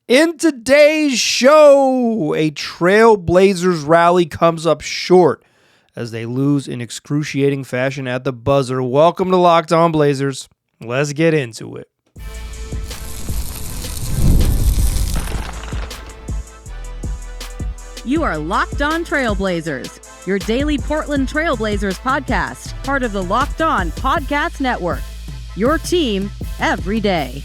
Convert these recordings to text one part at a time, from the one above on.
In today's show, a Trailblazers rally comes up short as they lose in excruciating fashion at the buzzer. Welcome to Locked On Blazers. Let's get into it. You are Locked On Trailblazers, your daily Portland Trailblazers podcast, part of the Locked On Podcast Network. Your team every day.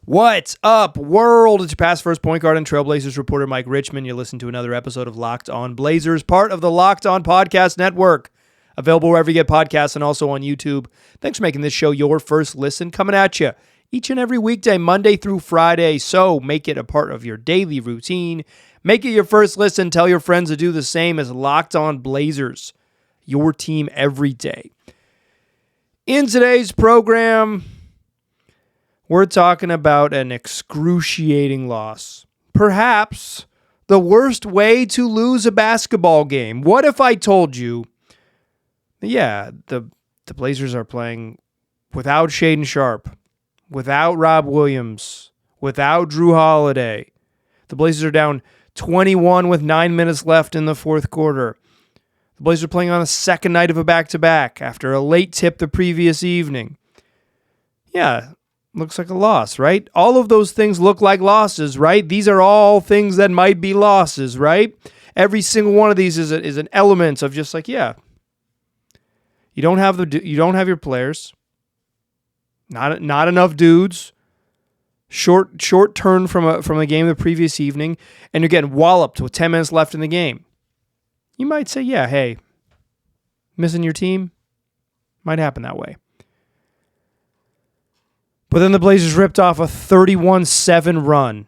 What's up, world? It's your past first point guard and Trailblazers reporter Mike Richmond. You're listening to another episode of Locked On Blazers, part of the Locked On Podcast Network. Available wherever you get podcasts and also on YouTube. Thanks for making this show your first listen. Coming at you each and every weekday, Monday through Friday. So make it a part of your daily routine. Make it your first listen. Tell your friends to do the same as Locked On Blazers, your team every day. In today's program, we're talking about an excruciating loss. Perhaps the worst way to lose a basketball game. What if I told you, yeah, the Blazers are playing without Shaedon Sharpe, without Rob Williams, without Jrue Holiday. The Blazers are down 21 with 9 minutes left in the fourth quarter. The Blazers are playing on the second night of a back-to-back after a late tip the previous evening. Yeah, looks like a loss, right? All of those things look like losses, right? These are all things that might be losses, right? Every single one of these is an element of just like, yeah, you don't have your players, not enough dudes, short turn from a game the previous evening, and you're getting walloped with 10 minutes left in the game. You might say, yeah, hey, missing your team might happen that way. But then the Blazers ripped off a 31-7 run,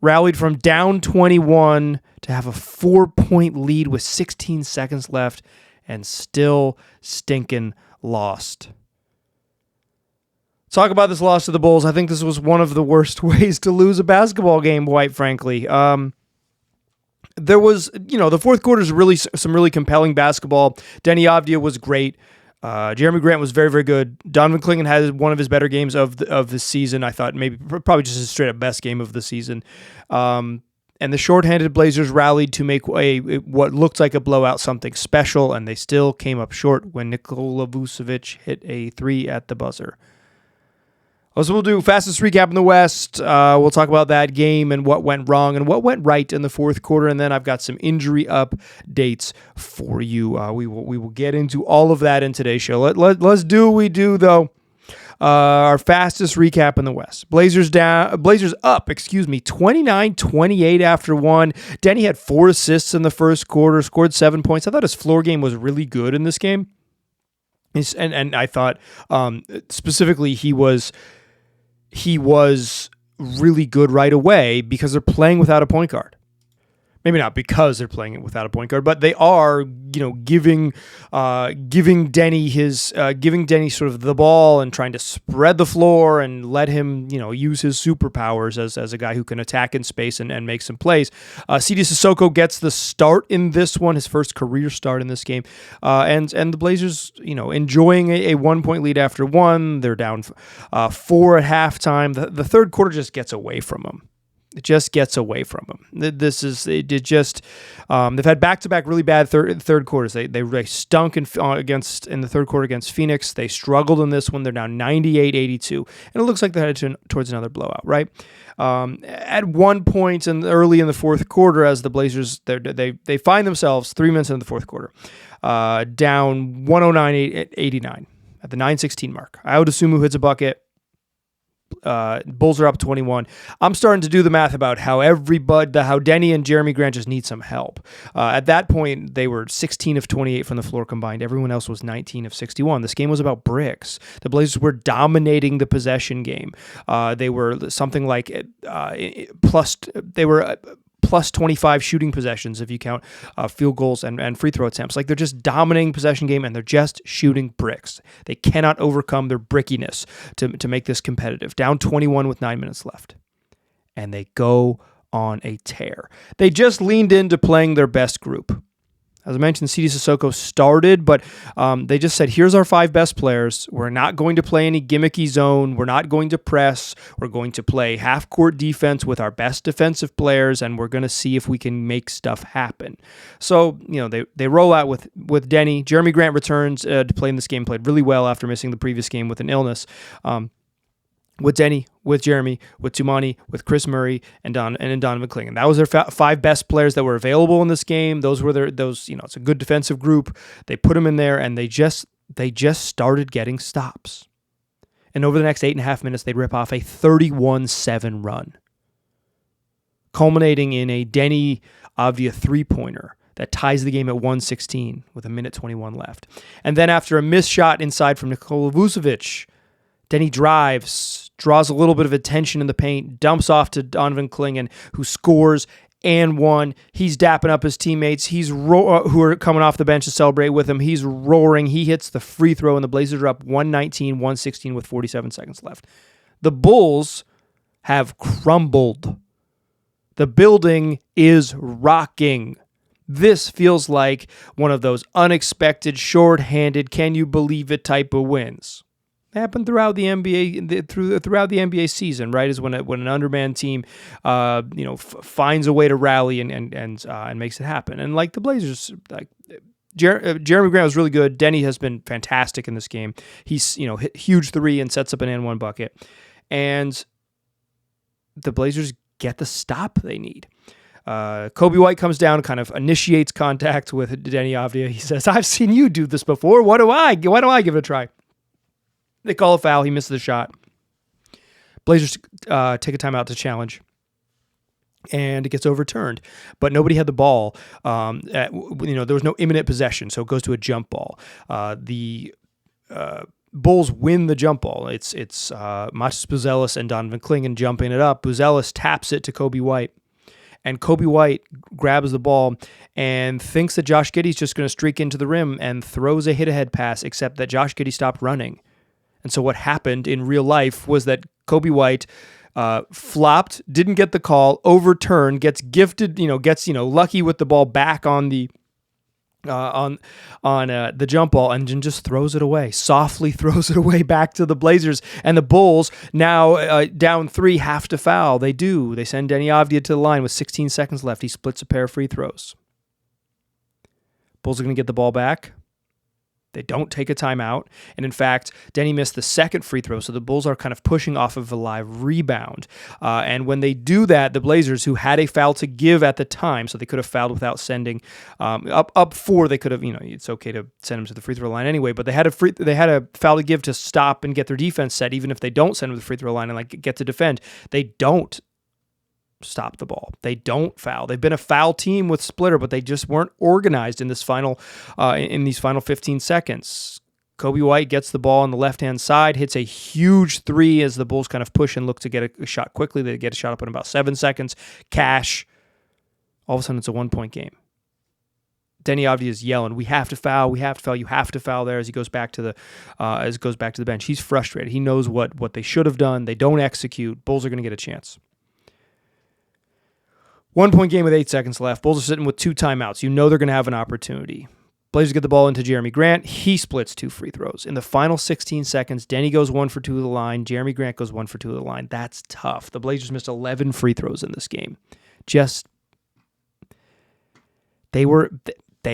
rallied from down 21 to have a 4-point lead with 16 seconds left, and still stinking lost. Talk about this loss to the Bulls. I think this was one of the worst ways to lose a basketball game, quite frankly. There was, the fourth quarter is really some really compelling basketball. Denny Avdia was great. Jeremy Grant was very, very good. Donovan Clingan had one of his better games of the season. I thought probably just his straight up best game of the season. And the shorthanded Blazers rallied to make what looked like a blowout something special, and they still came up short when Nikola Vucevic hit a three at the buzzer. So we'll do fastest recap in the West. We'll talk about that game and what went wrong and what went right in the fourth quarter, and then I've got some injury updates for you. We will get into all of that in today's show. Let's do what we do though. Our fastest recap in the West. Blazers up, 29-28 after one. Denny had 4 assists in the first quarter, scored 7 points. I thought his floor game was really good in this game. And I thought specifically he was really good right away because they're playing without a point guard. Maybe not because they're playing it without a point guard, but they are, giving Denny Denny sort of the ball and trying to spread the floor and let him, use his superpowers as a guy who can attack in space and make some plays. CD Sissoko gets the start in this one, his first career start in this game, and the Blazers, enjoying a 1-point lead after one. They're down 4 at halftime. The third quarter just gets away from them. It just gets away from them. They've had back-to-back really bad third quarters. They stunk in the third quarter against Phoenix. They struggled in this one. They're now 98-82, and it looks like they're headed towards another blowout. Right? At one point early in the fourth quarter, as the Blazers they find themselves 3 minutes into the fourth quarter, down 109-89 at the 9:16 mark. Ayo Dosunmu hits a bucket. Bulls are up 21. I'm starting to do the math about how Denny and Jeremy Grant just need some help. At that point, they were 16 of 28 from the floor combined. Everyone else was 19 of 61. This game was about bricks. The Blazers were dominating the possession game. They were something like plus 25 shooting possessions if you count field goals and free throw attempts. Like, they're just dominating possession game, and they're just shooting bricks. They cannot overcome their brickiness to make this competitive. Down 21 with 9 minutes left. And they go on a tear. They just leaned into playing their best group. As I mentioned, CD Sissoko started, but they just said, here's our 5 best players. We're not going to play any gimmicky zone. We're not going to press. We're going to play half-court defense with our best defensive players, and we're going to see if we can make stuff happen. So, they roll out with Denny. Jeremy Grant returns to play in this game, played really well after missing the previous game with an illness. With Denny, with Jeremy, with Tumani, with Chris Murray, and Donovan Clingan. That was their 5 best players that were available in this game. Those were it's a good defensive group. They put them in there, and they just started getting stops. And over the next 8.5 minutes, they'd rip off a 31-7 run, culminating in a Denny Avdia 3-pointer that ties the game at 1:16 with 1:21 left. And then after a missed shot inside from Nikola Vucevic, Denny drives, draws a little bit of attention in the paint, dumps off to Donovan Clingan, who scores and one. He's dapping up his teammates. Who are coming off the bench to celebrate with him. He's roaring. He hits the free throw, and the Blazers are up 119-116 with 47 seconds left. The Bulls have crumbled. The building is rocking. This feels like one of those unexpected, shorthanded, can you believe it type of wins. Happened throughout the NBA throughout the NBA season, right? Is when an undermanned team, finds a way to rally and makes it happen. And like the Blazers, like Jeremy Grant was really good. Denny has been fantastic in this game. He's hit huge 3 and sets up an and one bucket, and the Blazers get the stop they need. Kobe White comes down, kind of initiates contact with Denny Avdia. He says, "I've seen you do this before. Why don't I give it a try?" They call a foul. He misses the shot. Blazers take a timeout to challenge, and it gets overturned. But nobody had the ball. There was no imminent possession, so it goes to a jump ball. The Bulls win the jump ball. It's Matas Buzelis and Donovan Clingan jumping it up. Buzelis taps it to Kobe White, and Kobe White grabs the ball and thinks that Josh Giddey's just going to streak into the rim and throws a hit-ahead pass, except that Josh Giddey stopped running. And so what happened in real life was that Kobe White flopped, didn't get the call, overturned, gets gifted, lucky with the ball back on the the jump ball, and just throws it away, softly throws it away back to the Blazers. And the Bulls, now down 3, have to foul. They do. They send Denny Avdia to the line with 16 seconds left. He splits a pair of free throws. Bulls are going to get the ball back. They don't take a timeout. And in fact, Denny missed the second free throw, so the Bulls are kind of pushing off of a live rebound. And when they do that, the Blazers, who had a foul to give at the time, so they could have fouled without sending up 4, they could have, it's okay to send them to the free throw line anyway, but they had a foul to give to stop and get their defense set, even if they don't send them to the free throw line and get to defend. They don't stop the ball. They don't foul. They've been a foul team with Splitter, but they just weren't organized in these final 15 seconds. Kobe White gets the ball on the left-hand side, hits a huge 3 as the Bulls kind of push and look to get a shot quickly. They get a shot up in about 7 seconds. Cash. All of a sudden, it's a 1-point game. Denny Avdia is yelling, "We have to foul. We have to foul. You have to foul." There as he goes back to the bench. He's frustrated. He knows what they should have done. They don't execute. Bulls are going to get a chance. 1-point game with 8 seconds left. Bulls are sitting with 2 timeouts. They're going to have an opportunity. Blazers get the ball into Jeremy Grant. He splits 2 free throws. In the final 16 seconds, Denny goes 1 for 2 to the line. Jeremy Grant goes 1 for 2 to the line. That's tough. The Blazers missed 11 free throws in this game. They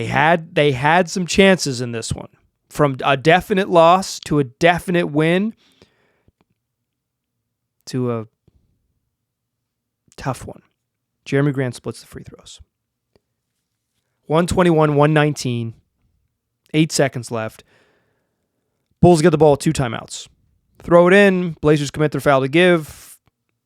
had some chances in this one. From a definite loss to a definite win to a tough one. Jeremy Grant splits the free throws. 121-119. 8 seconds left. Bulls get the ball with 2 timeouts. Throw it in. Blazers commit their foul to give.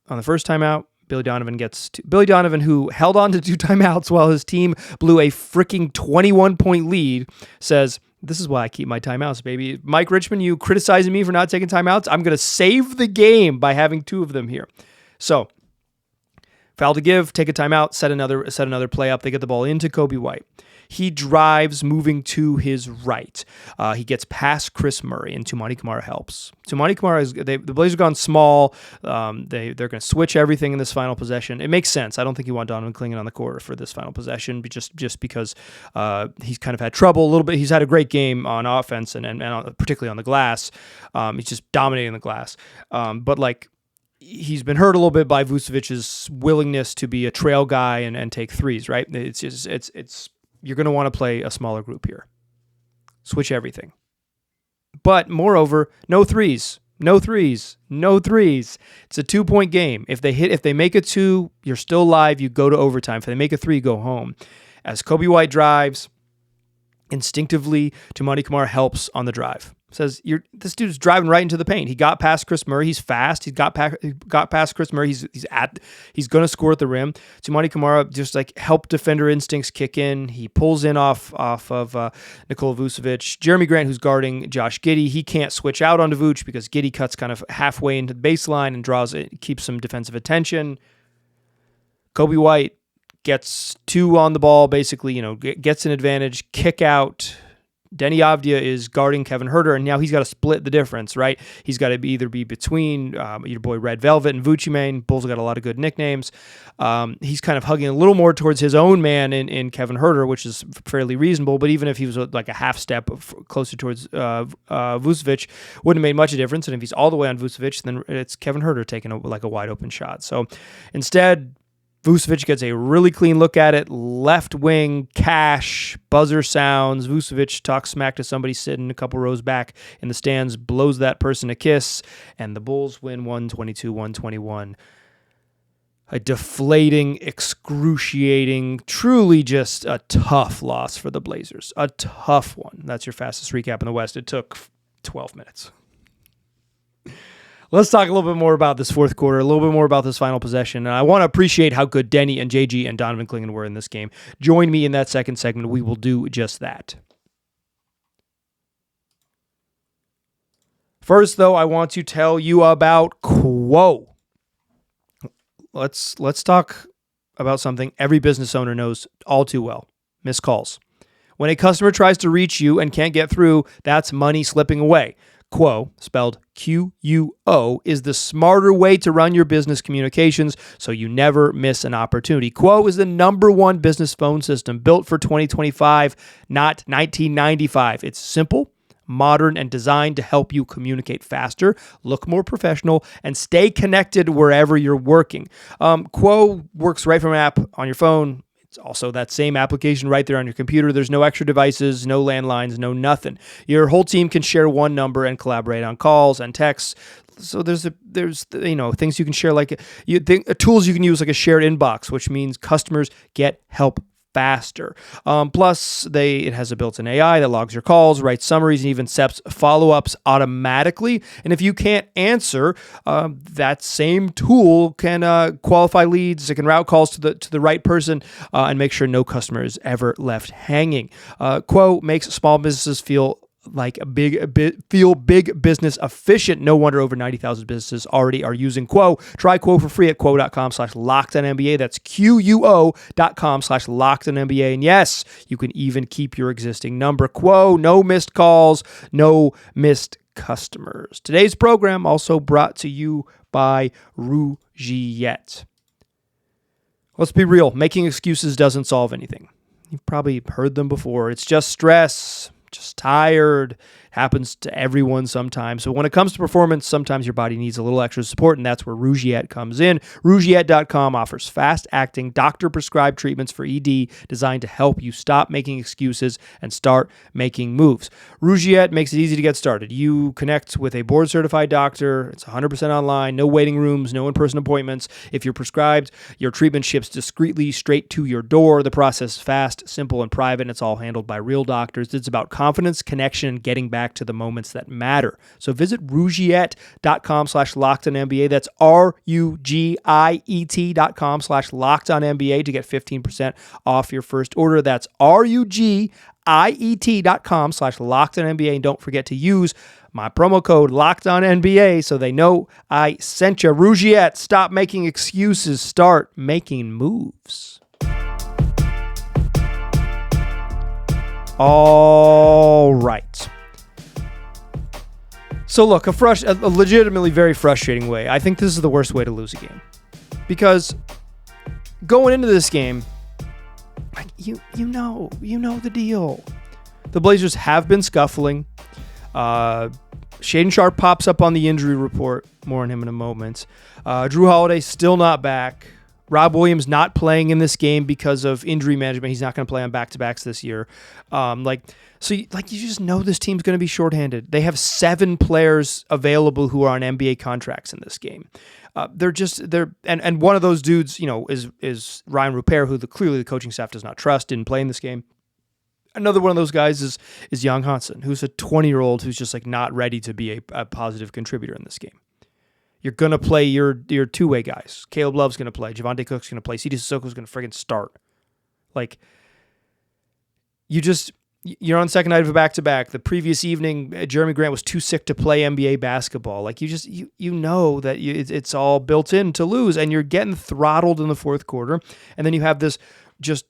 On the first timeout, Billy Donovan, who held on to 2 timeouts while his team blew a freaking 21-point lead, says, "This is why I keep my timeouts, baby. Mike Richmond, you criticizing me for not taking timeouts? I'm going to save the game by having 2 of them here." So, Foul to give, take a timeout, set another play up. They get the ball into Coby White. He drives, moving to his right. He gets past Chris Murray, and Toumani Camara helps. Toumani Camara, the Blazers have gone small. They're going to switch everything in this final possession. It makes sense. I don't think you want Donovan Clingan on the court for this final possession, just because he's kind of had trouble a little bit. He's had a great game on offense and particularly on the glass. He's just dominating the glass. But like, he's been hurt a little bit by Vucevic's willingness to be a trail guy and take threes, right? It's you're going to want to play a smaller group here. Switch everything. But moreover, no threes. It's a 2-point game. If they make a 2, you're still live. You go to overtime. If they make a 3, go home. As Coby White drives, instinctively, Toumani Camara helps on the drive. Says, this dude's driving right into the paint. He got past Chris Murray. He's fast. He got past Chris Murray. He's going to score at the rim. Toumani Camara just like help defender instincts kick in. He pulls in off of Nikola Vucevic. Jeremy Grant, who's guarding Josh Giddey, he can't switch out onto Vuce because Giddey cuts kind of halfway into the baseline and keeps some defensive attention. Coby White gets 2 on the ball, basically, gets an advantage, kick out. Denny Avdia is guarding Kevin Huerter, and now he's got to split the difference, right? He's got to either be between your boy Red Velvet and Vucci Mane. Bulls got a lot of good nicknames. He's kind of hugging a little more towards his own man in Kevin Huerter, which is fairly reasonable, but even if he was like a half step closer towards Vucevic, wouldn't have made much of a difference, and if he's all the way on Vucevic, then it's Kevin Huerter taking a wide open shot. So instead, Vucevic gets a really clean look at it. Left wing, cash, buzzer sounds. Vucevic talks smack to somebody sitting a couple rows back in the stands, blows that person a kiss, and the Bulls win 122-121. A deflating, excruciating, truly just a tough loss for the Blazers. A tough one. That's your fastest recap in the West. It took 12 minutes. Let's talk a little bit more about this fourth quarter, a little bit more about this final possession. And I want to appreciate how good Denny and JG and Donovan Clingan were in this game. Join me in that second segment. We will do just that. First, though, I want to tell you about Quo. Let's talk about something every business owner knows all too well: missed calls. When a customer tries to reach you and can't get through, that's money slipping away. Quo, spelled Q-U-O, is the smarter way to run your business communications so you never miss an opportunity. Quo is the #1 business phone system built for 2025, not 1995. It's simple, modern, and designed to help you communicate faster, look more professional, and stay connected wherever you're working. Quo works right from an app on your phone. It's also that same application right there on your computer. There's no extra devices, no landlines, no nothing. Your whole team can share one number and collaborate on calls and texts. So there's things you can share, like tools you can use, like a shared inbox, which means customers get help faster. Plus, it has a built-in AI that logs your calls, writes summaries, and even sets follow-ups automatically. And if you can't answer, that same tool can qualify leads. It can route calls to the right person and make sure no customer is ever left hanging. Quo makes small businesses feel big business efficient. No wonder over 90,000 businesses already are using Quo. Try Quo for free at quo.com/LockedOnNBA. That's QUO.com/LockedOnNBA. And yes, you can even keep your existing number. Quo, no missed calls, no missed customers. Today's program also brought to you by Rugiet. Let's be real. Making excuses doesn't solve anything. You've probably heard them before. It's just stress. Just tired. Happens to everyone sometimes. So when it comes to performance, sometimes your body needs a little extra support, and that's where Rugiet comes in. Rugiet.com offers fast-acting, doctor-prescribed treatments for ED designed to help you stop making excuses and start making moves. Rugiet makes it easy to get started. You connect with a board-certified doctor. It's 100% online, no waiting rooms, no in-person appointments. If you're prescribed, your treatment ships discreetly straight to your door. The process is fast, simple, and private, and it's all handled by real doctors. It's about confidence, connection, and getting back to the moments that matter. So visit Rugiet.com/LockedOnNBA. That's RUGIET.com/LockedOnNBA to get 15% off your first order. That's RUGIET.com/LockedOnNBA. And don't forget to use my promo code LOCKEDONNBA so they know I sent you. Rugiet, stop making excuses. Start making moves. All right. So look, a legitimately very frustrating way. I think this is the worst way to lose a game. Because going into this game, like you know the deal. The Blazers have been scuffling. Shaedon Sharpe pops up on the injury report. More on him in a moment. Jrue Holiday still not back. Rob Williams not playing in this game because of injury management. He's not going to play on back-to-backs this year. You just know this team's going to be shorthanded. They have 7 players available who are on NBA contracts in this game. And one of those dudes, is Ryan Rupert, who clearly the coaching staff does not trust, didn't play in this game. Another one of those guys is Jan Hansen, who's a 20-year-old who's just like not ready to be a positive contributor in this game. You're going to play your two-way guys. Caleb Love's going to play. Javonte Cook's going to play. C.D. Sissoko's going to friggin' start. Like, you're on second night of a back-to-back. The previous evening, Jeremy Grant was too sick to play NBA basketball. Like, you know that it's all built in to lose, and you're getting throttled in the fourth quarter. And then you have this just,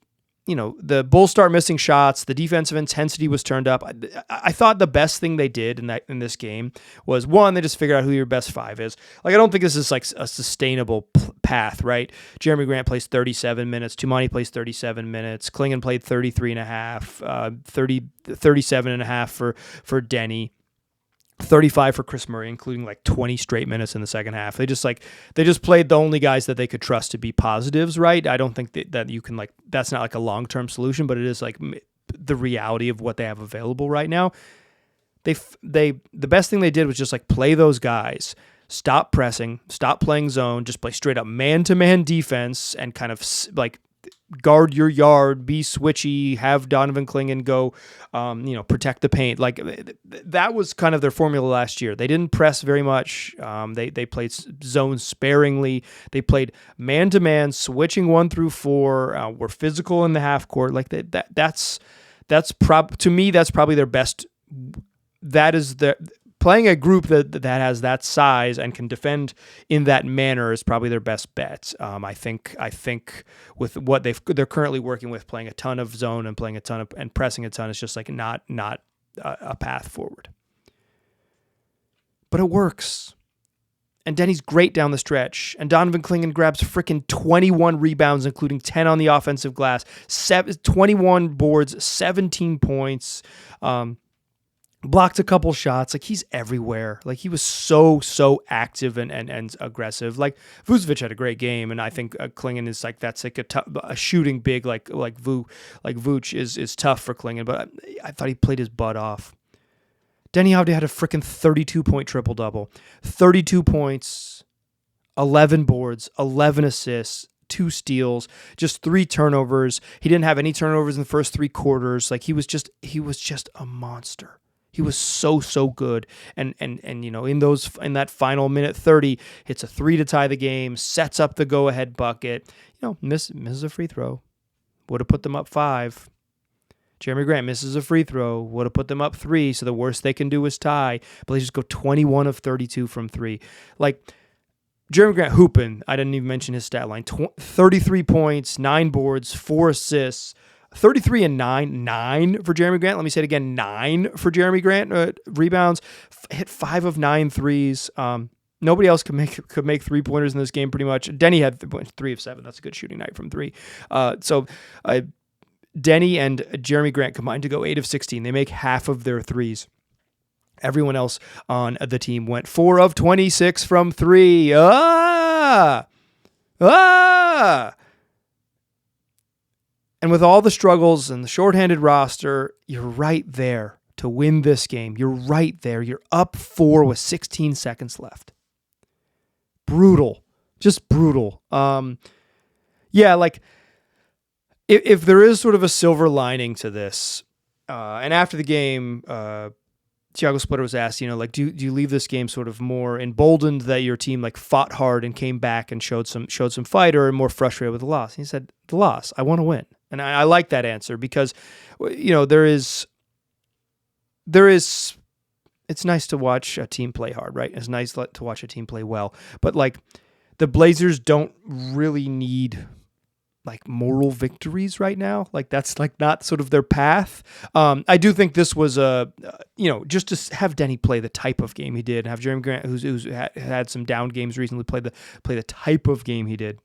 the Bulls start missing shots. The defensive intensity was turned up. I thought the best thing they did in this game was, one, they just figured out who your best 5 is. Like, I don't think this is like a sustainable path, right? Jeremy Grant plays 37 minutes. Tumani plays 37 minutes. Klingon played 33 and a half, 37 and a half for Denny. 35 for Chris Murray, including like 20 straight minutes in the second half. They just played the only guys that they could trust to be positives, right? I don't think that you can that's not like a long-term solution, but it is like the reality of what they have available right now. The best thing they did was just like play those guys, stop pressing, stop playing zone, just play straight up man-to-man defense and kind of like guard your yard, be switchy, have Donovan Klingon go, protect the paint. Like that was kind of their formula last year. They didn't press very much. They played zone sparingly. They played man to man, switching 1 through 4. Were physical in the half court. Like to me, that's probably their best. That is playing a group that has that size and can defend in that manner is probably their best bet. I think with what they're currently working with, playing a ton of zone and playing a ton of and pressing a ton is just like not a path forward. But it works. And Denny's great down the stretch. And Donovan Klingon grabs freaking 21 rebounds, including 10 on the offensive glass, 21 boards, 17 points. Blocked a couple shots. Like, he's everywhere. Like, he was so active and aggressive. Like, Vucevic had a great game, and I think Klingon is like, that's like a shooting big like Vuce is tough for Klingon, but I thought he played his butt off. Denny Avdija had a freaking 32-point triple-double. 32 points, 11 boards, 11 assists, 2 steals, just 3 turnovers. He didn't have any turnovers in the first 3 quarters. Like, he was just a monster. He was so good, and in that final minute 30, hits a 3 to tie the game, sets up the go-ahead bucket. Misses a free throw, would have put them up 5. Jeremy Grant misses a free throw, would have put them up 3. So the worst they can do is tie. But they just go 21 of 32 from 3. Like, Jeremy Grant hooping. I didn't even mention his stat line: 33 points, 9 boards, 4 assists. 33 and 9 for Jeremy Grant. Let me say it again, 9 for Jeremy Grant. Rebounds, hit 5 of 9 threes. Nobody else could make 3-pointers in this game pretty much. Denny had 3 of 7. That's a good shooting night from 3. Denny and Jeremy Grant combined to go 8 of 16. They make half of their threes. Everyone else on the team went 4 of 26 from 3. And with all the struggles and the shorthanded roster, you're right there to win this game. You're right there. You're up 4 with 16 seconds left. Brutal. Just brutal. If there is sort of a silver lining to this, and after the game, Thiago Splitter was asked, do you leave this game sort of more emboldened that your team fought hard and came back and showed some fight, or more frustrated with the loss? And he said, the loss. I want to win. And I like that answer because, there is it's nice to watch a team play hard, right? It's nice to watch a team play well. But like the Blazers don't really need like moral victories right now. Like that's like not sort of their path. I do think this was just to have Denny play the type of game he did, and have Jeremy Grant, who's had some down games recently, play the type of game he did.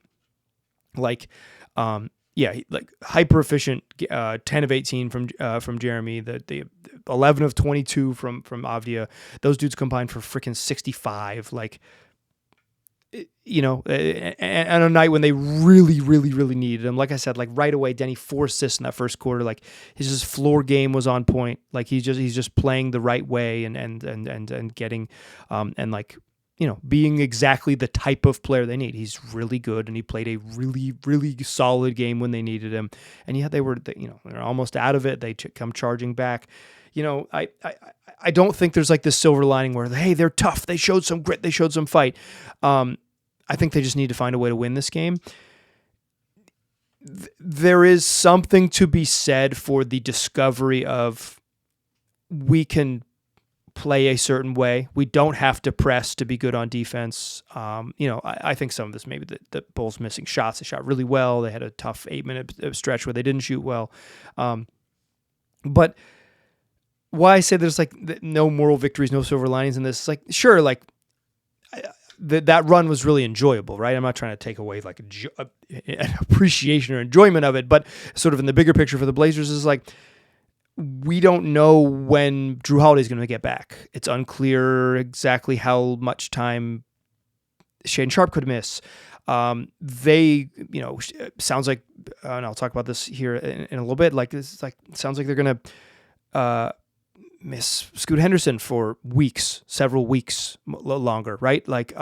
Like, like hyper efficient, 10 of 18 from Jeremy, the 11 of 22 from Avdia. Those dudes combined for freaking 65. Like, and a night when they really, really, really needed him. Like I said, like right away, Denny 4 assists in that first quarter. Like his floor game was on point. Like he's just playing the right way and getting and like, being exactly the type of player they need. He's really good, and he played a really, really solid game when they needed him. And yeah, they're almost out of it. They come charging back. I don't think there's like this silver lining where, hey, they're tough. They showed some grit. They showed some fight. I think they just need to find a way to win this game. There is something to be said for the discovery of we can play a certain way. We don't have to press to be good on defense. I think some of this, maybe the Bulls missing shots. They shot really well. They had a tough 8-minute stretch where they didn't shoot well. But why I say there's like no moral victories, no silver linings in this, like, sure, like that run was really enjoyable, right? I'm not trying to take away like an appreciation or enjoyment of it, but sort of in the bigger picture for the Blazers is like, we don't know when Drew Holiday's going to get back. It's unclear exactly how much time Shaedon Sharpe could miss. Sounds like, and I'll talk about this here in a little bit. Like this, like sounds like they're going to miss Scoot Henderson for weeks, several weeks longer, right? Like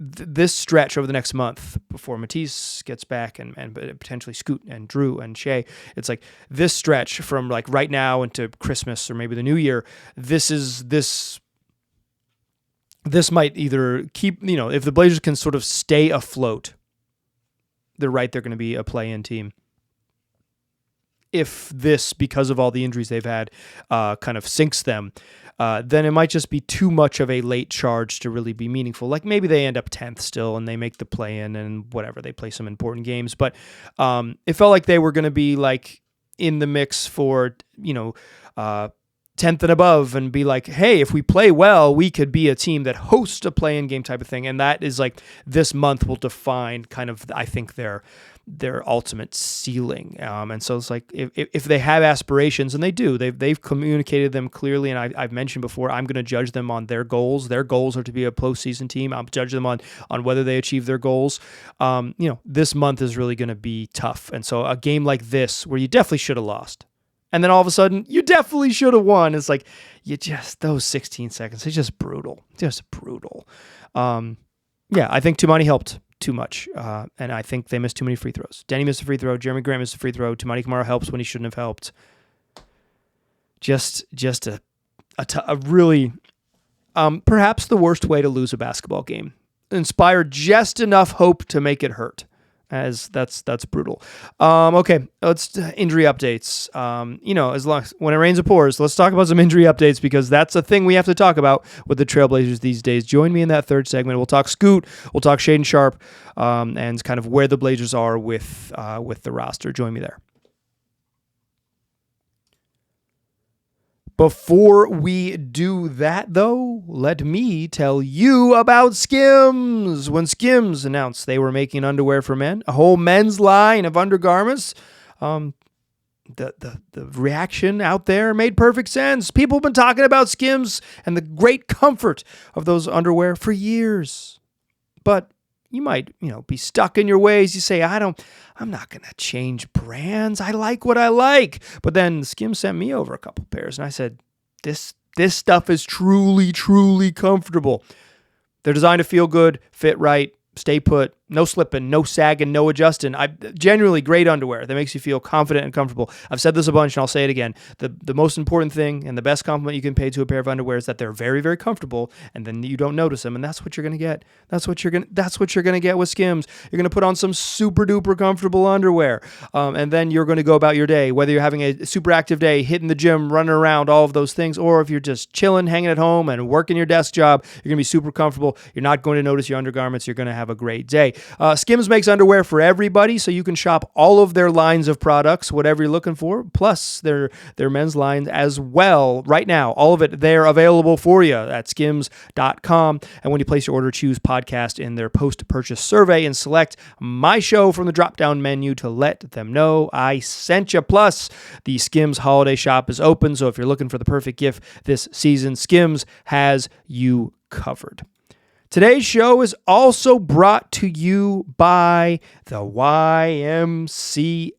this stretch over the next month before Matisse gets back and potentially Scoot and Drew and Shea, it's like this stretch from like right now into Christmas or maybe the New Year. This might either keep, if the Blazers can sort of stay afloat, they're going to be a play-in team. If this, because of all the injuries they've had, kind of sinks them, then it might just be too much of a late charge to really be meaningful. Like maybe they end up 10th still and they make the play-in and whatever, they play some important games. But it felt like they were going to be like in the mix for, 10th and above and be like, hey, if we play well, we could be a team that hosts a play-in game type of thing. And that is like this month will define kind of, I think, their ultimate ceiling. And so it's like if they have aspirations, and they do, they've communicated them clearly. And I've mentioned before, I'm going to judge them on their goals. Their goals are to be a postseason team. I'll judge them on whether they achieve their goals. This month is really going to be tough. And so a game like this, where you definitely should have lost, and then all of a sudden, you definitely should have won. It's like, those 16 seconds, it's just brutal. Just brutal. I think Tumani helped too much. And I think they missed too many free throws. Denny missed a free throw. Jeremy Grant missed a free throw. Tumani Kamara helps when he shouldn't have helped. Just a really, perhaps the worst way to lose a basketball game. Inspired just enough hope to make it hurt. As that's brutal. Okay, let's injury updates. As long when it rains it pours. Let's talk about some injury updates because that's a thing we have to talk about with the Trailblazers these days. Join me in that third segment. We'll talk Scoot. We'll talk Shaedon Sharpe, and kind of where the Blazers are with the roster. Join me there. Before we do that, though, let me tell you about SKIMS. When SKIMS announced they were making underwear for men, a whole men's line of undergarments, the reaction out there made perfect sense. People have been talking about SKIMS and the great comfort of those underwear for years. But you might, be stuck in your ways. You say, I'm not going to change brands. I like what I like. But then SKIMS sent me over a couple pairs, and I said, this stuff is truly, truly comfortable. They're designed to feel good, fit right, stay put, No slipping, no sagging, no adjusting. Genuinely great underwear that makes you feel confident and comfortable. I've said this a bunch and I'll say it again. The most important thing and the best compliment you can pay to a pair of underwear is that they're very, very comfortable, and then you don't notice them, and that's what you're going to get. That's what you're going to get with Skims. You're going to put on some super duper comfortable underwear, and then you're going to go about your day, whether you're having a super active day, hitting the gym, running around, all of those things, or if you're just chilling, hanging at home and working your desk job, you're going to be super comfortable. You're not going to notice your undergarments. You're going to have a great day. Skims makes underwear for everybody, so you can shop all of their lines of products, whatever you're looking for, plus their men's lines as well. Right now, all of it, they're available for you at skims.com. And when you place your order, choose podcast in their post-purchase survey and select my show from the drop-down menu to let them know I sent you. Plus, the Skims Holiday Shop is open, so if you're looking for the perfect gift this season, Skims has you covered. Today's show is also brought to you by the YMCA.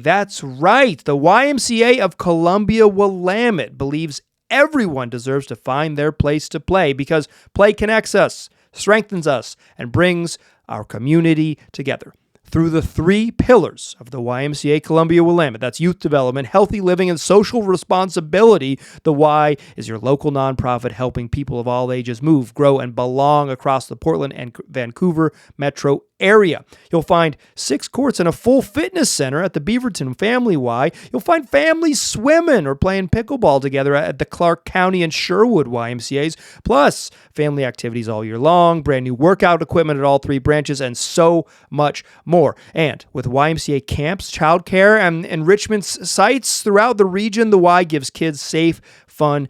That's right. The YMCA of Columbia-Willamette believes everyone deserves to find their place to play because play connects us, strengthens us, and brings our community together. Through the 3 pillars of the YMCA Columbia-Willamette, that's youth development, healthy living, and social responsibility, the Y is your local nonprofit helping people of all ages move, grow, and belong across the Portland and Vancouver metro area. You'll find 6 courts and a full fitness center at the Beaverton Family Y. You'll find families swimming or playing pickleball together at the Clark County and Sherwood YMCAs, plus family activities all year long, brand new workout equipment at all 3 branches, and so much more. And with YMCA camps, childcare, and enrichment sites throughout the region, the Y gives kids safe, fun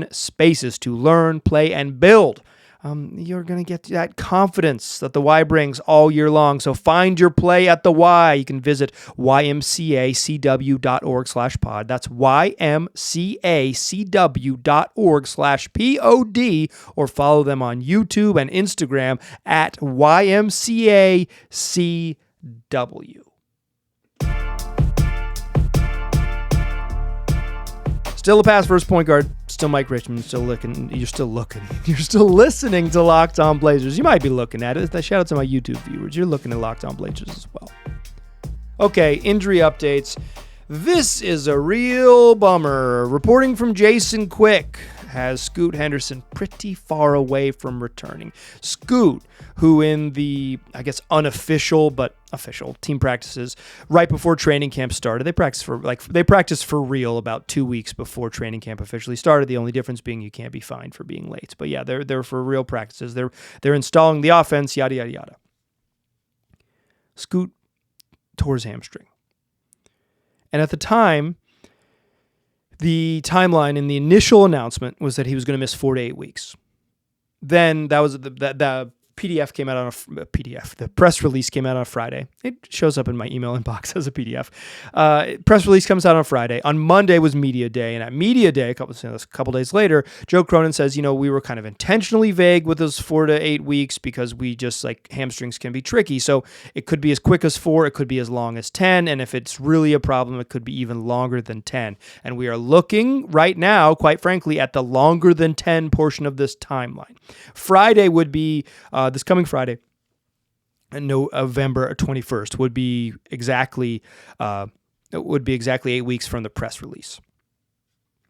spaces to learn, play, and build. You're going to get that confidence that the Y brings all year long. So find your play at the Y. You can visit ymcacw.org/pod. That's ymcacw.org/pod, or follow them on YouTube and Instagram at YMCACW. Still a pass first point guard. Still Mike Richmond. Still looking. You're still looking. You're still listening to Locked On Blazers. You might be looking at it. Shout out to my YouTube viewers. You're looking at Locked On Blazers as well. Okay, injury updates. This is a real bummer. Reporting from Jason Quick has Scoot Henderson pretty far away from returning. Scoot, who in the, I guess, unofficial but official team practices right before training camp started. They practice for real about 2 weeks before training camp officially started. The only difference being you can't be fined for being late. But yeah, they're for real practices. They're installing the offense, yada yada yada. Scoot tore his hamstring. And at the time, the timeline in the initial announcement was that he was going to miss 4 to 8 weeks. Then that was the PDF came out on the press release came out on a Friday. It shows up in my email inbox as a PDF. Press release comes out on Friday. On Monday was media day, and at media day, a couple days later, Joe Cronin says, we were kind of intentionally vague with those 4 to 8 weeks because we just hamstrings can be tricky. So it could be as quick as 4, it could be as long as 10, and if it's really a problem, it could be even longer than 10. And we are looking right now, quite frankly, at the longer than 10 portion of this timeline. Friday would be this coming Friday, November 21st, would be exactly 8 weeks from the press release.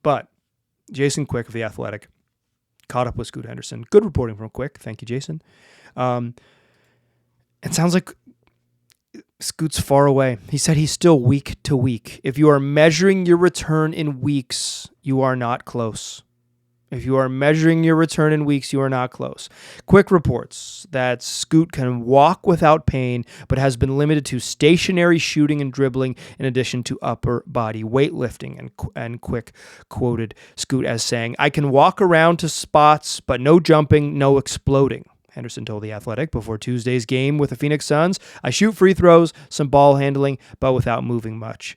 But Jason Quick of The Athletic caught up with Scoot Henderson. Good reporting from Quick. Thank you, Jason. It sounds like Scoot's far away. He said he's still week to week. If you are measuring your return in weeks, you are not close. If you are measuring your return in weeks, you are not close. Quick reports that Scoot can walk without pain, but has been limited to stationary shooting and dribbling in addition to upper body weightlifting. And Quick quoted Scoot as saying, "I can walk around to spots, but no jumping, no exploding." Henderson told The Athletic before Tuesday's game with the Phoenix Suns, "I shoot free throws, some ball handling, but without moving much."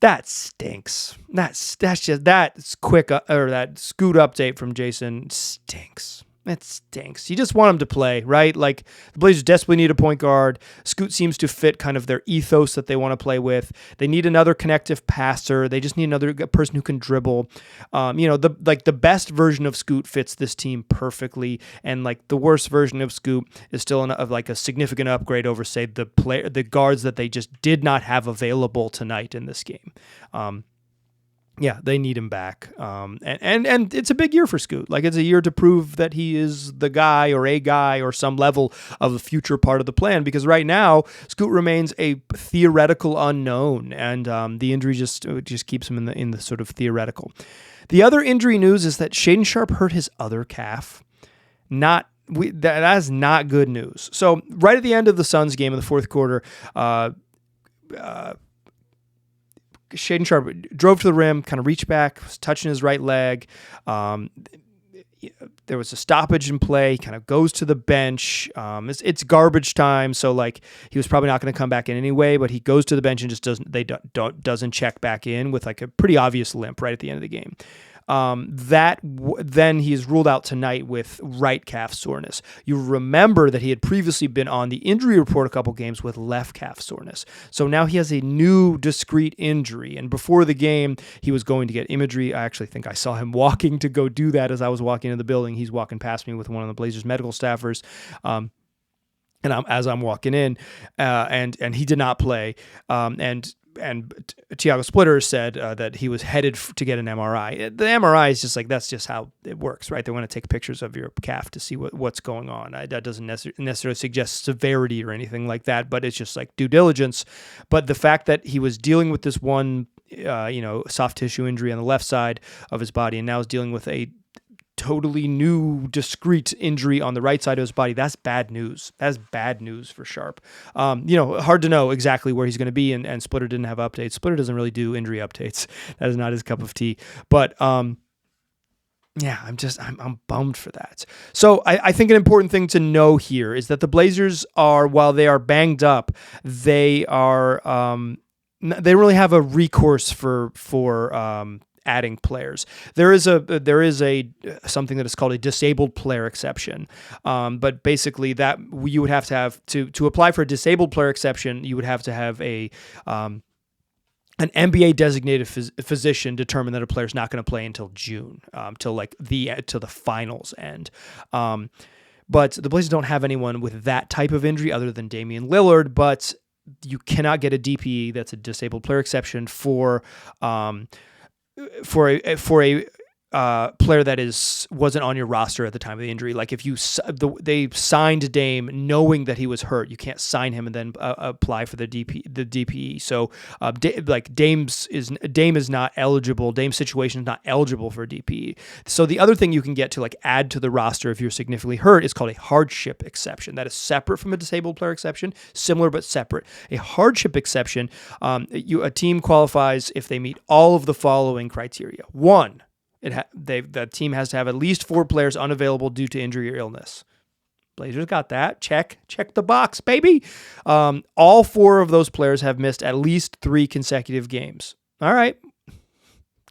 That stinks. That Scoot update from Jason stinks. It stinks. You just want him to play, right? Like, the Blazers desperately need a point guard. Scoot seems to fit kind of their ethos that they want to play with. They need another connective passer. They just need another person who can dribble. The best version of Scoot fits this team perfectly, and like the worst version of Scoot is still a significant upgrade over, say, the guards that they just did not have available tonight in this game. Yeah, they need him back. And it's a big year for Scoot. Like, it's a year to prove that he is the guy or a guy or some level of the future part of the plan, because right now Scoot remains a theoretical unknown, and the injury just keeps him in the sort of theoretical. The other injury news is that Shaedon Sharpe hurt his other calf. That is not good news. So right at the end of the Suns game in the fourth quarter, Shaedon Sharpe drove to the rim, kind of reached back, was touching his right leg. There was a stoppage in play. He kind of goes to the bench. It's garbage time, so like he was probably not going to come back in anyway. But he goes to the bench and just doesn't check back in with like a pretty obvious limp right at the end of the game. Then he is ruled out tonight with right calf soreness. You remember that he had previously been on the injury report a couple games with left calf soreness. So now he has a new discrete injury. And before the game, he was going to get imagery. I actually think I saw him walking to go do that as I was walking into the building. He's walking past me with one of the Blazers medical staffers. As I'm walking in, and he did not play. And Tiago Splitter said that he was headed to get an MRI. The MRI is just like, that's just how it works, right? They want to take pictures of your calf to see what's going on. That doesn't necessarily suggest severity or anything like that, but it's just like due diligence. But the fact that he was dealing with this one, soft tissue injury on the left side of his body, and now is dealing with a totally new discrete injury on the right side of his body, that's bad news. That's bad news for Sharpe. Hard to know exactly where he's going to be, and Splitter didn't have updates. Splitter doesn't really do injury updates. That is not his cup of tea. But I'm bummed for that. So I think an important thing to know here is that the Blazers are, while they are banged up, they don't really have a recourse for adding players. There is a something that is called a disabled player exception. But basically that you would have to apply for a disabled player exception, you would have to have an NBA designated physician determine that a player is not going to play until June, till the finals end. But the Blazers don't have anyone with that type of injury other than Damian Lillard, but you cannot get a DPE, that's a disabled player exception, for a player that wasn't on your roster at the time of the injury. Like if they signed Dame knowing that he was hurt, you can't sign him and then apply for the DPE. So Dame is not eligible. Dame's situation is not eligible for a DPE. So the other thing you can get to like add to the roster if you're significantly hurt is called a hardship exception. That is separate from a disabled player exception, similar but separate. A hardship exception, a team qualifies if they meet all of the following criteria. One, the team has to have at least 4 players unavailable due to injury or illness. Blazers got that. Check the box, baby. All 4 of those players have missed at least 3 consecutive games. All right,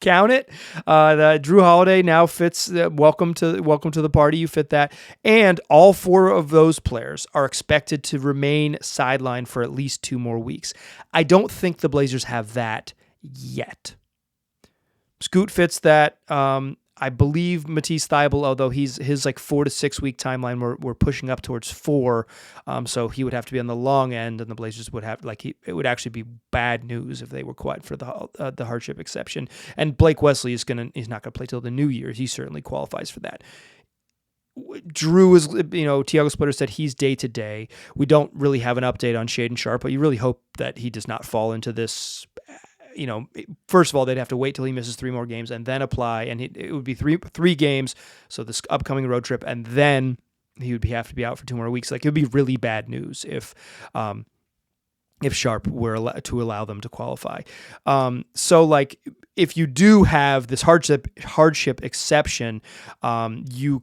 count it. The Drew Holiday now fits. Welcome to the party. You fit that. And all 4 of those players are expected to remain sidelined for at least 2 more weeks. I don't think the Blazers have that yet. Scoot fits that. I believe Matisse Thybulle, although his like 4 to 6 week timeline, we're pushing up towards 4, so he would have to be on the long end, and the Blazers would have it would actually be bad news if they were quiet for the hardship exception. And Blake Wesley he's not gonna play till the new year. He certainly qualifies for that. Drew is, Tiago Splitter said he's day to day. We don't really have an update on Shaedon Sharpe, but you really hope that he does not fall into this. First of all, they'd have to wait till he misses 3 more games and then apply, and it would be three games. So this upcoming road trip, and then he would have to be out for 2 more weeks. Like, it would be really bad news if Sharpe were to allow them to qualify. So like, if you do have this hardship exception, you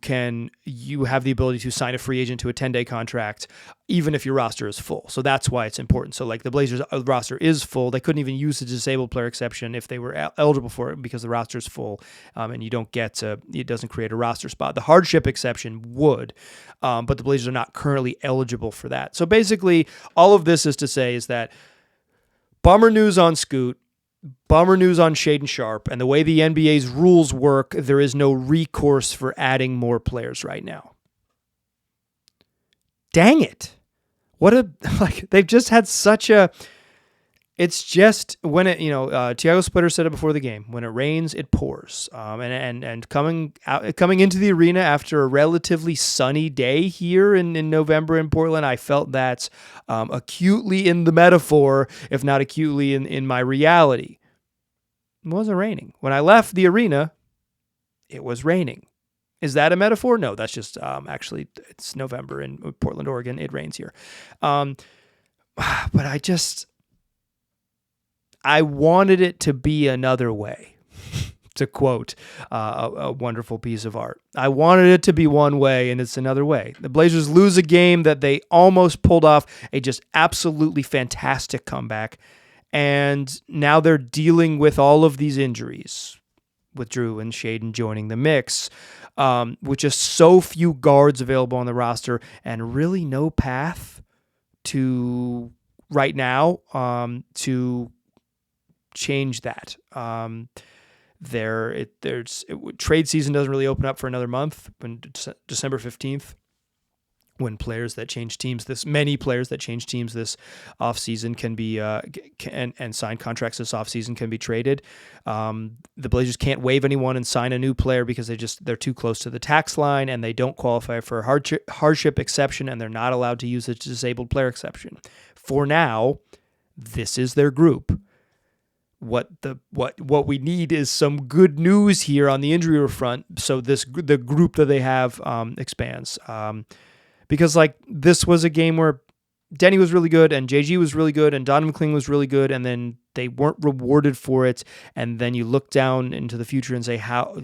have the ability to sign a free agent to a 10-day contract even if your roster is full. So that's why it's important. So like the Blazers roster is full. They couldn't even use the disabled player exception if they were eligible for it because the roster is full, and you don't get it doesn't create a roster spot. The hardship exception would, but the Blazers are not currently eligible for that. So basically all of this is to say is that bummer news on Scoot, bummer news on Shaedon Sharpe, and the way the NBA's rules work, there is no recourse for adding more players right now. Dang it. They've just had such a, it's just when it, Tiago Splitter said it before the game, when it rains, it pours. And coming into the arena after a relatively sunny day here in November in Portland, I felt that acutely in the metaphor, if not acutely in my reality. It wasn't raining. When I left the arena, it was raining. Is that a metaphor? No, that's just actually it's November in Portland, Oregon. It rains here. But I wanted it to be another way, to quote a wonderful piece of art. I wanted it to be one way, and it's another way. The Blazers lose a game that they almost pulled off a just absolutely fantastic comeback, and now they're dealing with all of these injuries, with Drew and Shaedon joining the mix, with just so few guards available on the roster and really no path to right now to change that. Trade season doesn't really open up for another month, when December 15th. When many players that change teams this offseason can be and sign contracts this offseason can be traded. The Blazers can't waive anyone and sign a new player because they're too close to the tax line and they don't qualify for a hardship exception, and they're not allowed to use a disabled player exception. For now, this is their group. What we need is some good news here on the injury front, so the group that they have expands. Because this was a game where Denny was really good and JG was really good and Donovan McClain was really good, and then they weren't rewarded for it. And then you look down into the future and say how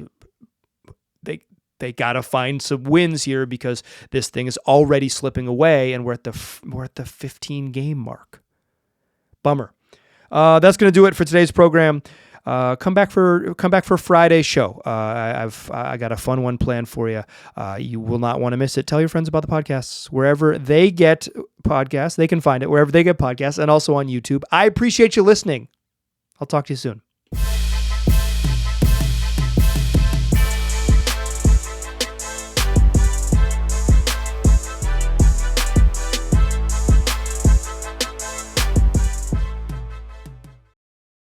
they got to find some wins here because this thing is already slipping away, and we're at the 15 game mark. Bummer. That's going to do it for today's program. Come back for Friday's show. I got a fun one planned for you. You will not want to miss it. Tell your friends about the podcasts wherever they get podcasts. They can find it wherever they get podcasts, and also on YouTube. I appreciate you listening. I'll talk to you soon.